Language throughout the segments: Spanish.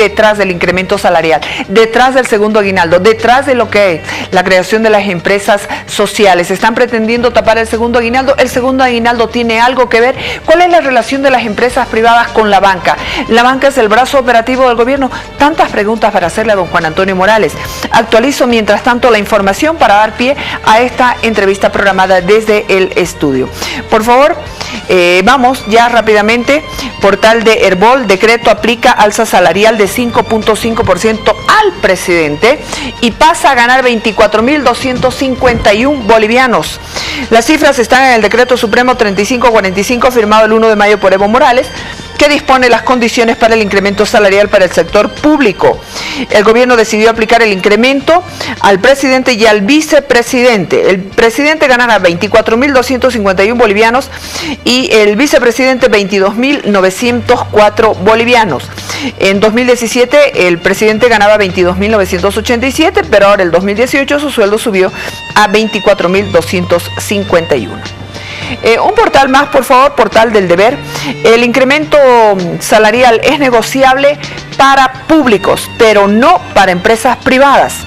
detrás del incremento salarial, detrás del segundo aguinaldo, detrás de lo que es la creación de las empresas sociales. Están pretendiendo tapar el segundo aguinaldo. El segundo aguinaldo tiene algo que ver. ¿Cuál es la relación de las empresas privadas con la banca? La banca es el brazo operativo del gobierno. Tantas preguntas para hacerle a don Juan Antonio Morales. Actualizo mientras tanto la información para dar pie a esta entrevista programada desde el estudio. Por favor, vamos ya rápidamente. Portal de Herbol, decreto aplica alza salarial de 5.5% al presidente y pasa a ganar 24.251 bolivianos. Las cifras están en el decreto supremo 3545 firmado el 1 de mayo por Evo Morales, que dispone las condiciones para el incremento salarial para el sector público. El gobierno decidió aplicar el incremento al presidente y al vicepresidente. El presidente ganará 24.251 bolivianos y el vicepresidente 22.904 bolivianos. En 2017 el presidente ganaba 22.987, pero ahora el 2018 su sueldo subió a 24.251. Un portal más, por favor, portal del deber. El incremento salarial es negociable para públicos, pero no para empresas privadas.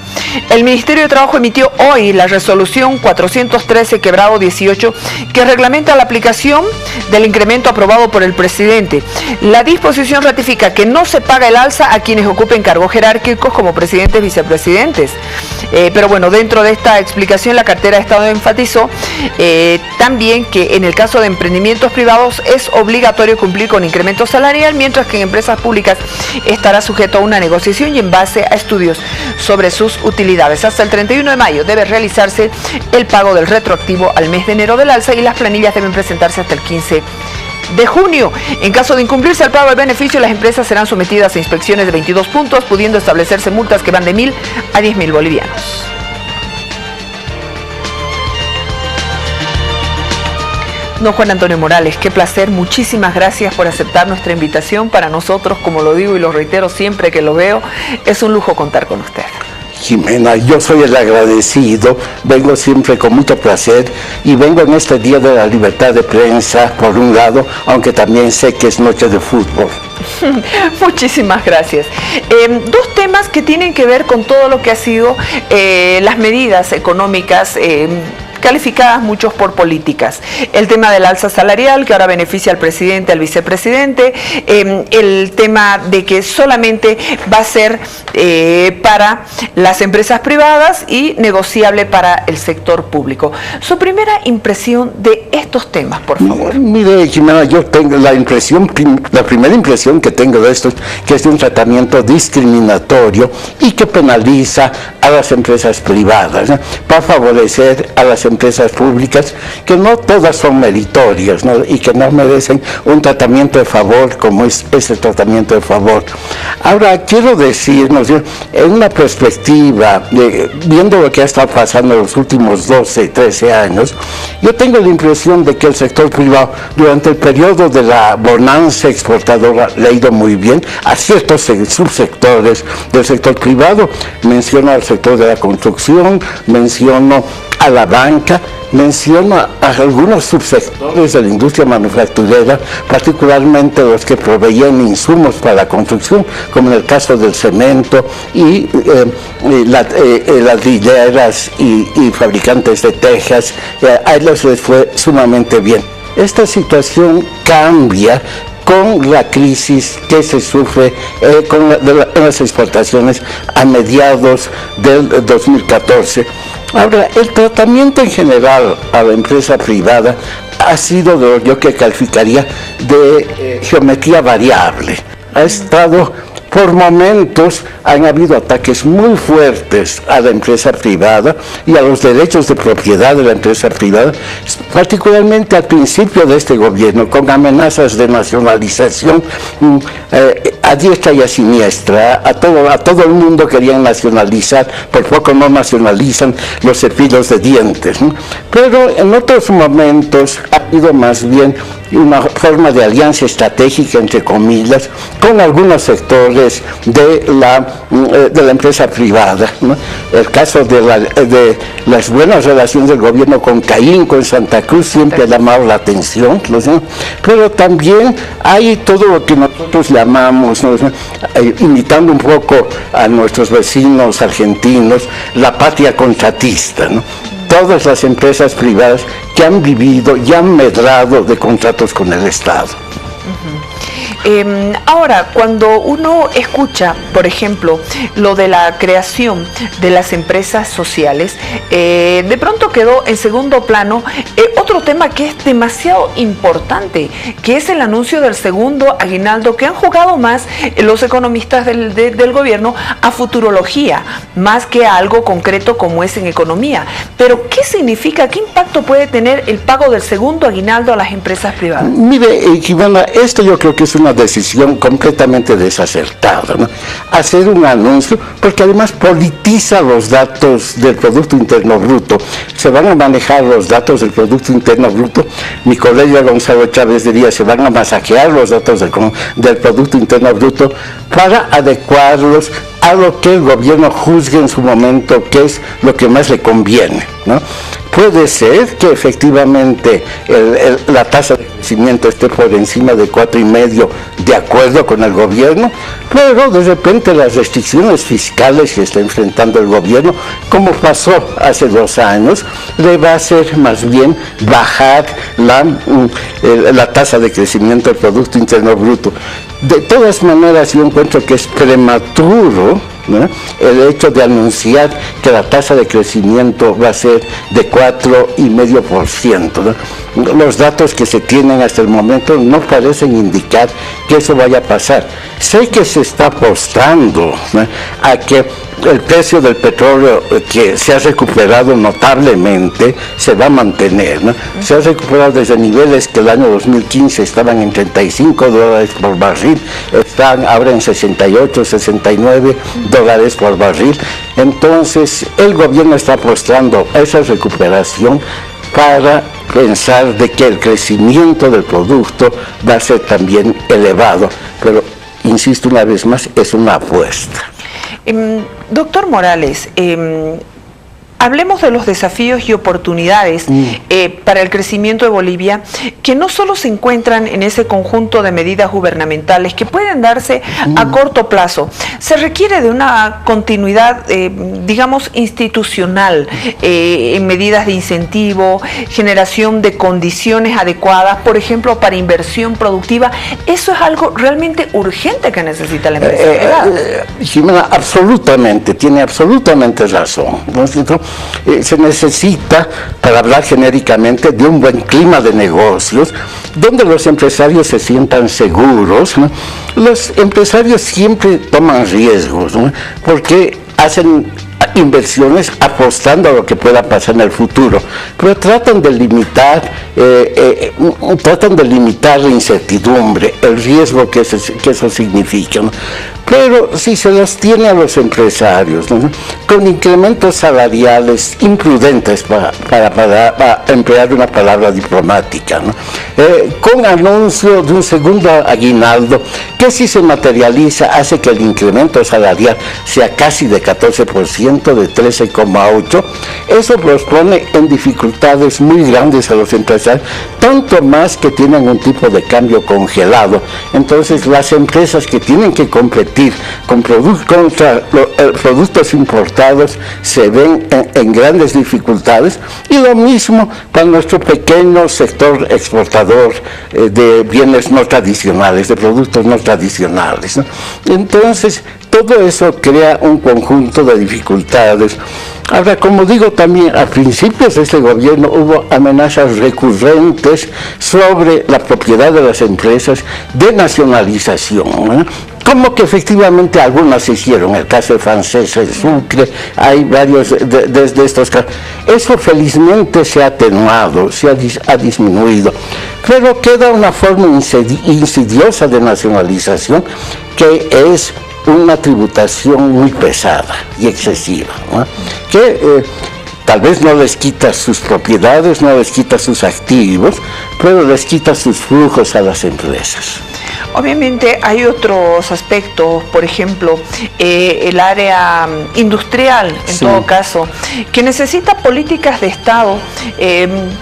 El Ministerio de Trabajo emitió hoy la resolución 413/18 que reglamenta la aplicación del incremento aprobado por el presidente. La disposición ratifica que no se paga el alza a quienes ocupen cargos jerárquicos como presidentes y vicepresidentes. Pero bueno, dentro de esta explicación la cartera de Estado enfatizó también que en el caso de emprendimientos privados es obligatorio cumplir con incremento salarial, mientras que en empresas públicas estará sujeto a una negociación y en base a estudios sobre sus utilidades. Hasta el 31 de mayo debe realizarse el pago del retroactivo al mes de enero del alza y las planillas deben presentarse hasta el 15 de junio. En caso de incumplirse el pago del beneficio, las empresas serán sometidas a inspecciones de 22 puntos, pudiendo establecerse multas que van de 1.000 a 10.000 bolivianos. Don Juan Antonio Morales, qué placer, muchísimas gracias por aceptar nuestra invitación. Para nosotros, como lo digo y lo reitero siempre que lo veo, es un lujo contar con usted. Jimena, yo soy el agradecido, vengo siempre con mucho placer y vengo en este Día de la Libertad de Prensa, por un lado, aunque también sé que es noche de fútbol. Muchísimas gracias. Dos temas que tienen que ver con todo lo que ha sido las medidas económicas calificadas muchos por políticas. El tema del alza salarial, que ahora beneficia al presidente, al vicepresidente, el tema de que solamente va a ser para las empresas privadas y negociable para el sector público. Su primera impresión de estos temas, por favor. Mire, Jimena, yo tengo la primera impresión que tengo de esto, que es un tratamiento discriminatorio y que penaliza a las empresas privadas, ¿no?, para favorecer a las empresas públicas, que no todas son meritorias, ¿no?, y que no merecen un tratamiento de favor como es ese tratamiento de favor. Ahora, quiero decirnos, en una perspectiva, viendo lo que ha estado pasando en los últimos 12, 13 años, yo tengo la impresión de que el sector privado, durante el periodo de la bonanza exportadora, le ha ido muy bien a ciertos subsectores del sector privado. Menciono al sector de la construcción, menciono a la banca, menciono a algunos subsectores de la industria manufacturera, particularmente los que proveían insumos para la construcción, como en el caso del cemento y ladrilleras y fabricantes de tejas. A ellos les fue sumamente bien. Esta situación cambia con la crisis que se sufre en las exportaciones a mediados del 2014. Ahora, el tratamiento en general a la empresa privada ha sido de lo yo que calificaría de geometría variable. Ha estado, por momentos, han habido ataques muy fuertes a la empresa privada y a los derechos de propiedad de la empresa privada, particularmente al principio de este gobierno, con amenazas de nacionalización a diestra y a siniestra. A todo el mundo querían nacionalizar, por poco no nacionalizan los cepillos de dientes, ¿no? Pero en otros momentos ha habido más bien una forma de alianza estratégica, entre comillas, con algunos sectores límites de la empresa privada, ¿no? El caso de las buenas relaciones del gobierno con Caínco en Santa Cruz siempre ha llamado la atención, ¿no? Pero también hay todo lo que nosotros llamamos, ¿no? Imitando un poco a nuestros vecinos argentinos, la patria contratista, ¿no? Todas las empresas privadas que han vivido y han medrado de contratos con el Estado. Ahora, cuando uno escucha, por ejemplo, lo de la creación de las empresas sociales, de pronto quedó en segundo plano otro tema que es demasiado importante, que es el anuncio del segundo aguinaldo, que han jugado más los economistas del gobierno a futurología, más que a algo concreto como es en economía. Pero, ¿qué significa, qué impacto puede tener el pago del segundo aguinaldo a las empresas privadas? Mire, Jimena, esto yo creo que es una decisión completamente desacertada, ¿no? Hacer un anuncio, porque además politiza los datos del Producto Interno Bruto. Se van a manejar los datos del Producto Interno Bruto. Mi colega Gonzalo Chávez diría, se van a masajear los datos del Producto Interno Bruto para adecuarlos a lo que el gobierno juzgue en su momento que es lo que más le conviene, ¿no? Puede ser que efectivamente la tasa de crecimiento esté por encima de 4,5 de acuerdo con el gobierno, pero de repente las restricciones fiscales que está enfrentando el gobierno, como pasó hace 2 años, le va a hacer más bien bajar la tasa de crecimiento del Producto Interno Bruto. De todas maneras, yo encuentro que es prematuro, ¿no?, el hecho de anunciar que la tasa de crecimiento va a ser de 4,5%, ¿no? Los datos que se tienen hasta el momento no parecen indicar que eso vaya a pasar. Sé que se está apostando, ¿no?, a que el precio del petróleo, que se ha recuperado notablemente, se va a mantener, ¿no? Se ha recuperado desde niveles que el año 2015 estaban en $35 por barril, están ahora en 68, 69 dólares por barril. Entonces, el gobierno está apostando a esa recuperación para pensar de que el crecimiento del producto va a ser también elevado. Pero, insisto una vez más, es una apuesta. Doctor Morales, hablemos de los desafíos y oportunidades para el crecimiento de Bolivia, que no solo se encuentran en ese conjunto de medidas gubernamentales que pueden darse a corto plazo. Se requiere de una continuidad, digamos, institucional, en medidas de incentivo, generación de condiciones adecuadas, por ejemplo, para inversión productiva. Eso es algo realmente urgente que necesita la empresa privada. Jimena, absolutamente, tiene absolutamente razón, ¿no es cierto? Se necesita, para hablar genéricamente, de un buen clima de negocios, donde los empresarios se sientan seguros, ¿no? Los empresarios siempre toman riesgos, ¿no?, porque hacen inversiones apostando a lo que pueda pasar en el futuro, pero tratan de limitar la incertidumbre, el riesgo que eso significa, ¿no? Pero si se los tiene a los empresarios, ¿no?, con incrementos salariales imprudentes, para emplear una palabra diplomática, ¿no?, con anuncio de un segundo aguinaldo que, si se materializa, hace que el incremento salarial sea casi de 14%, de 13,8%, eso los pone en dificultades muy grandes a los empresarios, tanto más que tienen un tipo de cambio congelado. Entonces, las empresas que tienen que competir con productos importados se ven en grandes dificultades, y lo mismo para nuestro pequeño sector exportador de bienes no tradicionales, de productos no tradicionales, ¿no? Entonces, todo eso crea un conjunto de dificultades. Ahora, como digo, también a principios de este gobierno hubo amenazas recurrentes sobre la propiedad de las empresas, de nacionalización, ¿eh? Como que efectivamente algunas se hicieron, el caso de Francesa, de Sucre, hay varios de estos casos. Eso felizmente se ha atenuado, ha disminuido, pero queda una forma insidiosa de nacionalización, que es una tributación muy pesada y excesiva, ¿no?, que tal vez no les quita sus propiedades, no les quita sus activos, pero les quita sus flujos a las empresas. Obviamente hay otros aspectos, por ejemplo, el área industrial, en todo caso, que necesita políticas de Estado,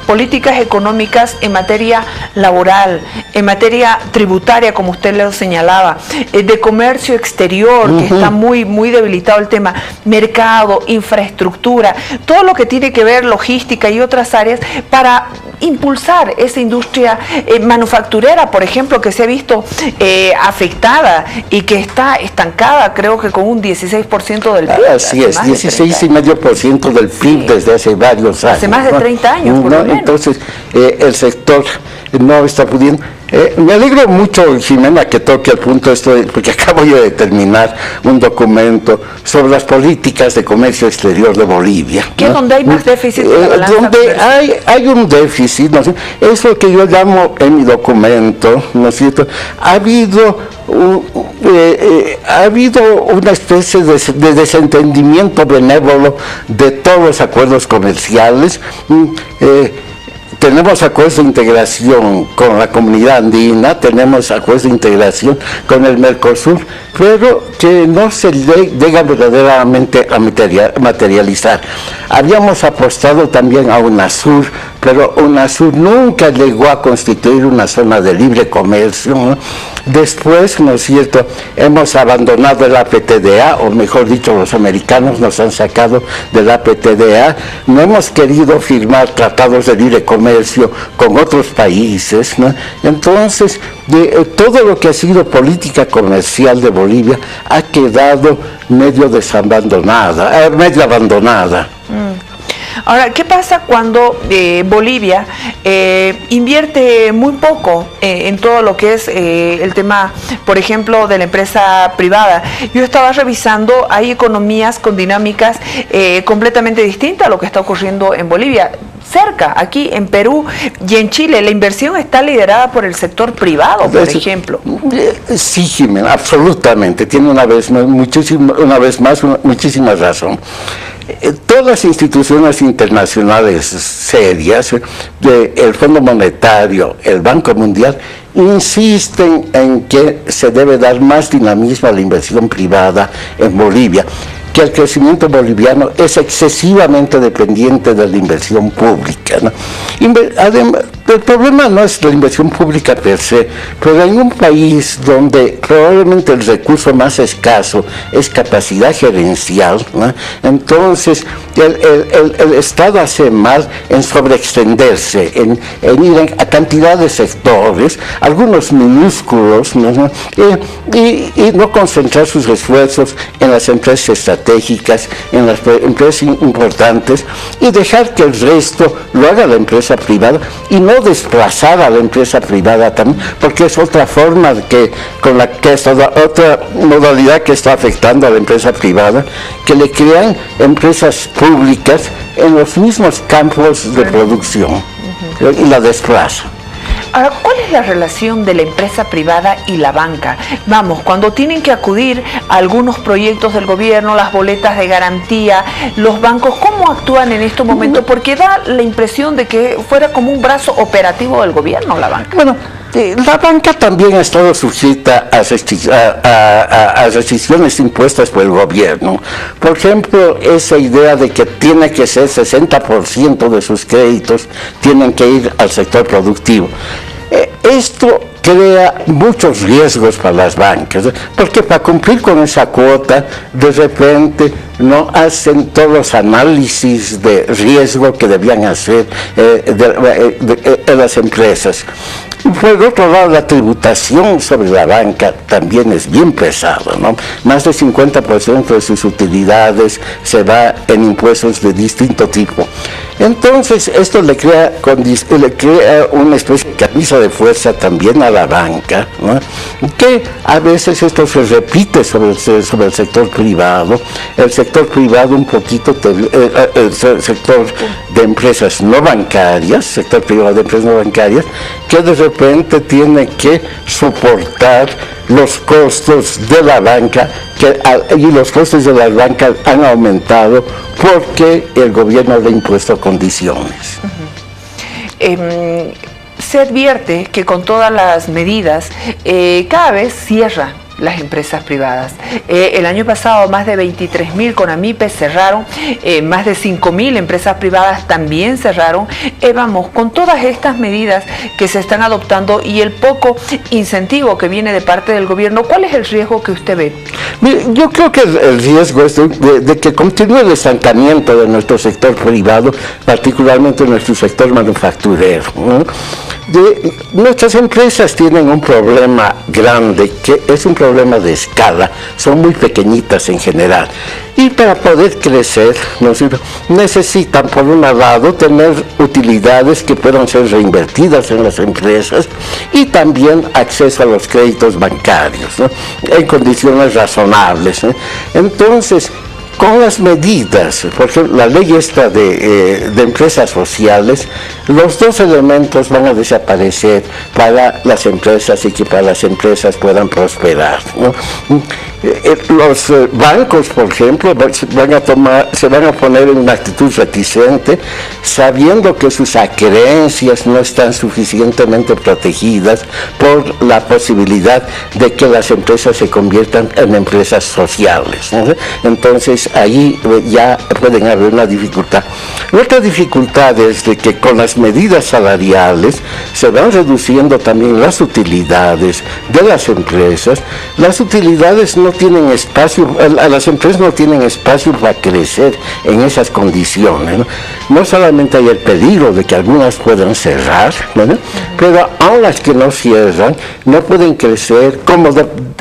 políticas económicas en materia laboral, en materia tributaria, como usted lo señalaba, de comercio exterior, que está muy debilitado el tema, mercado, infraestructura, todo lo que tiene que ver logística y otras áreas para impulsar esa industria manufacturera, por ejemplo, que se ha visto afectada y que está estancada, creo que con un 16% del PIB. Así es, 16,5% del PIB desde hace varios años. Hace más de 30 años, por lo menos. Entonces, el sector no está pudiendo. Me alegro mucho, Jimena, que toque el punto esto, porque acabo yo de terminar un documento sobre las políticas de comercio exterior de Bolivia. ¿Qué es donde hay más déficit? Donde hay un déficit, ¿no? Es lo que yo llamo en mi documento, ¿no es cierto? Ha habido una especie de desentendimiento benévolo de todos los acuerdos comerciales. Tenemos acuerdos de integración con la comunidad andina, tenemos acuerdos de integración con el Mercosur, pero que no se llega verdaderamente a materializar. Habíamos apostado también a UNASUR, pero UNASUR nunca llegó a constituir una zona de libre comercio, ¿no? Después, ¿no es cierto?, hemos abandonado el APTDA, o mejor dicho, los americanos nos han sacado del APTDA, no hemos querido firmar tratados de libre comercio con otros países, ¿no? Entonces, todo lo que ha sido política comercial de Bolivia ha quedado medio abandonada. Ahora, ¿qué pasa cuando Bolivia invierte muy poco en todo lo que es el tema, por ejemplo, de la empresa privada? Yo estaba revisando, hay economías con dinámicas completamente distintas a lo que está ocurriendo en Bolivia. Cerca, aquí en Perú y en Chile, la inversión está liderada por el sector privado, por ejemplo. Sí, Jimena, absolutamente. Tiene una vez más muchísima razón. Todas las instituciones internacionales serias, el Fondo Monetario, el Banco Mundial, insisten en que se debe dar más dinamismo a la inversión privada en Bolivia, que el crecimiento boliviano es excesivamente dependiente de la inversión pública, ¿no? Además, el problema no es la inversión pública per se, pero en un país donde probablemente el recurso más escaso es capacidad gerencial, ¿no? Entonces el Estado hace mal en sobreextenderse, en ir a cantidad de sectores, algunos minúsculos, ¿no? Y no concentrar sus esfuerzos en las empresas estratégicas, en las empresas importantes, y dejar que el resto lo haga la empresa privada, y no desplazar a la empresa privada también, porque es otra forma otra modalidad que está afectando a la empresa privada, que le crean empresas públicas en los mismos campos de producción y la desplaza. Ahora, ¿cuál es la relación de la empresa privada y la banca? Vamos, cuando tienen que acudir a algunos proyectos del gobierno, las boletas de garantía, los bancos, ¿cómo actúan en estos momentos? Porque da la impresión de que fuera como un brazo operativo del gobierno la banca. Bueno, la banca también ha estado sujeta a restricciones impuestas por el gobierno. Por ejemplo, esa idea de que tiene que ser 60% de sus créditos tienen que ir al sector productivo. Esto crea muchos riesgos para las bancas, porque para cumplir con esa cuota, de repente no hacen todos los análisis de riesgo que debían hacer en las empresas. Por otro lado, la tributación sobre la banca también es bien pesada, ¿no? Más del 50% de sus utilidades se va en impuestos de distinto tipo. Entonces, esto le crea una especie de camisa de fuerza también a la banca, ¿no? Que a veces esto se repite sobre el sector privado. El sector privado un poquito, el sector de empresas no bancarias, sector privado de empresas no bancarias, que de repente tiene que soportar los costos de la banca, y los costos de la banca han aumentado porque el gobierno le ha impuesto condiciones. Se advierte que con todas las medidas cada vez cierra las empresas privadas. El año pasado más de 23.000 CONAMIPES cerraron, más de 5.000 empresas privadas también cerraron. Vamos, con todas estas medidas que se están adoptando y el poco incentivo que viene de parte del gobierno, ¿cuál es el riesgo que usted ve? Mire, yo creo que el riesgo es de que continúe el estancamiento de nuestro sector privado, particularmente nuestro sector manufacturero, ¿no? Nuestras empresas tienen un problema grande, que es un problema de escala, son muy pequeñitas en general, y para poder crecer, ¿no es cierto?, necesitan, por un lado, tener utilidades que puedan ser reinvertidas en las empresas y también acceso a los créditos bancarios, ¿no?, en condiciones razonables, ¿eh? Entonces, con las medidas, por ejemplo, la ley esta de empresas sociales, los dos elementos van a desaparecer para las empresas y que para las empresas puedan prosperar, ¿no? Los bancos, por ejemplo, se van a poner en una actitud reticente, sabiendo que sus acreencias no están suficientemente protegidas por la posibilidad de que las empresas se conviertan en empresas sociales, ¿no? Entonces, ahí ya pueden haber una dificultad. Otra dificultad es de que con las medidas salariales se van reduciendo también las utilidades de las empresas. Las utilidades no tienen espacio, las empresas no tienen espacio para crecer en esas condiciones, ¿no? No solamente hay el peligro de que algunas puedan cerrar, ¿no?, pero aún las que no cierran no pueden crecer como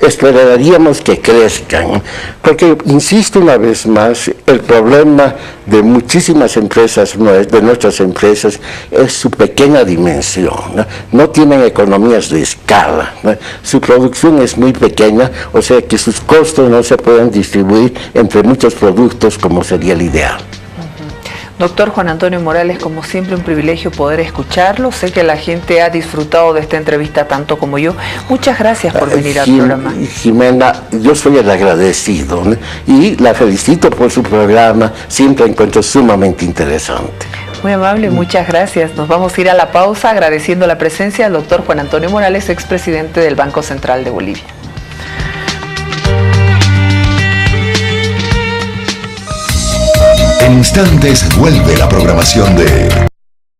esperaríamos que crezcan, porque, insisto una vez más, el problema de muchísimas empresas, de nuestras empresas, es su pequeña dimensión, ¿no? No tienen economías de escala, ¿no? Su producción es muy pequeña, o sea que sus costos no se pueden distribuir entre muchos productos como sería el ideal. Doctor Juan Antonio Morales, como siempre un privilegio poder escucharlo. Sé que la gente ha disfrutado de esta entrevista tanto como yo. Muchas gracias por venir al programa. Jimena, yo soy el agradecido, ¿no?, y la felicito por su programa, siempre encuentro sumamente interesante. Muy amable, muchas gracias. Nos vamos a ir a la pausa agradeciendo la presencia del doctor Juan Antonio Morales, expresidente del Banco Central de Bolivia. En instantes vuelve la programación de